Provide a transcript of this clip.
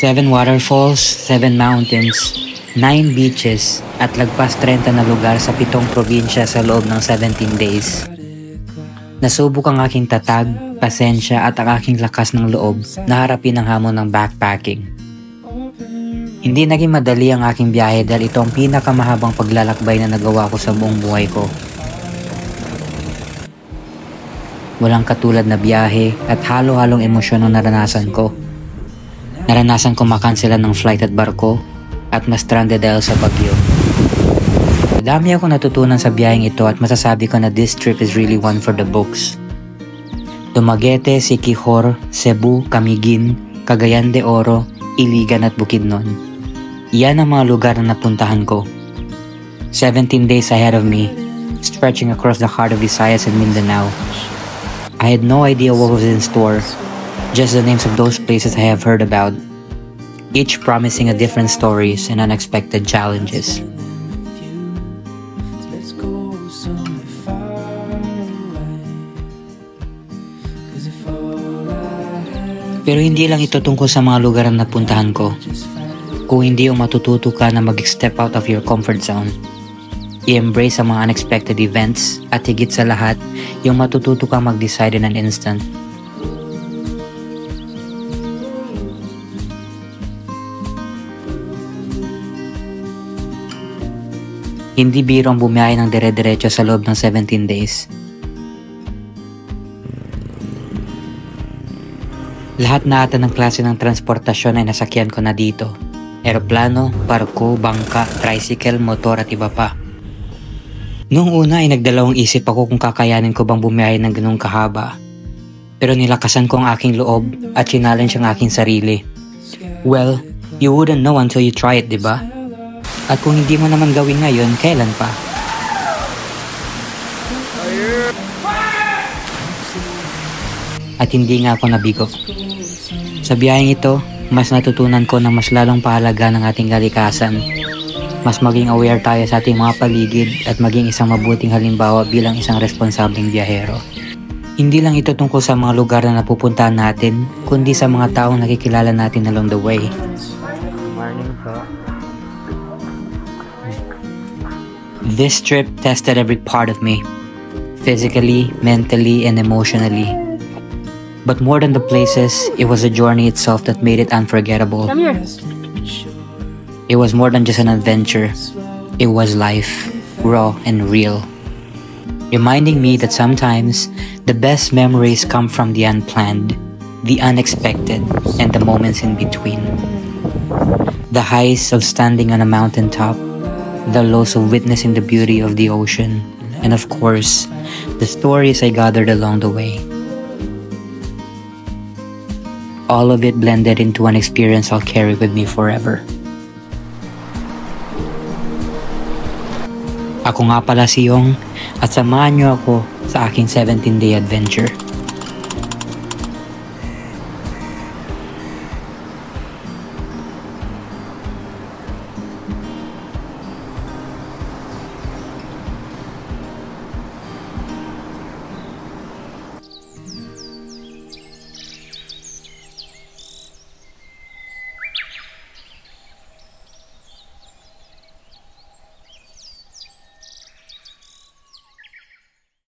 7 waterfalls, 7 mountains, 9 beaches at lagpas 30 na lugar sa 7 probinsya sa loob ng 17 days. Nasubok ang aking tatag, pasensya at ang aking lakas ng loob na harapin ang hamon ng backpacking. Hindi naging madali ang aking biyahe dahil ito ang pinakamahabang paglalakbay na nagawa ko sa buong buhay ko. Walang katulad na biyahe at halo-halong emosyon ang naranasan ko. Naranasan ko makanselan ng flight at barko at ma-stranded dahil sa bagyo. Madami akong natutunan sa biyaheng ito at masasabi ko na this trip is really one for the books. Dumaguete, Siquijor, Cebu, Camiguin, Cagayan de Oro, Iligan at Bukidnon. Iyan ang mga lugar na napuntahan ko. 17 days ahead of me, stretching across the heart of Visayas and Mindanao. I had no idea what was in store, just the names of those places I have heard about, each promising a different stories and unexpected challenges. Pero hindi lang ito tungkol sa mga lugar na napuntahan ko. Kung hindi yung matututo ka na mag-step out of your comfort zone, i-embrace ang mga unexpected events at higit sa lahat, yung matututo kang mag-decide in an instant. Hindi biro ang bumiyahe ng dire-diretso sa loob ng 17 days. Lahat na ata ng klase ng transportasyon ay nasakyan ko na dito. Eroplano, barko, bangka, tricycle, motor at iba pa. Noong una ay nagdalawang isip ako kung kakayanin ko bang bumiyahe ng ganung kahaba. Pero nilakasan ko ang aking loob at challenge ang aking sarili. Well, you wouldn't know until you try it, diba? At kung hindi mo naman gawin ngayon, kailan pa? At hindi nga ako nabigo. Sa biyaheng ito, mas natutunan ko na mas lalong pahalaga ng ating kalikasan. Mas maging aware tayo sa ating mga paligid at maging isang mabuting halimbawa bilang isang responsableng biyahero. Hindi lang ito tungkol sa mga lugar na napupuntahan natin, kundi sa mga taong nakikilala natin along the way. This trip tested every part of me, physically, mentally, and emotionally. But more than the places, it was the journey itself that made it unforgettable. Come here. It was more than just an adventure. It was life, raw and real. Reminding me that sometimes, the best memories come from the unplanned, the unexpected, and the moments in between. The highs of standing on a mountaintop, the lows of witnessing the beauty of the ocean, and of course, the stories I gathered along the way. All of it blended into an experience I'll carry with me forever. Ako nga pala si Yong at samahan niyo ako sa aking 17-day adventure.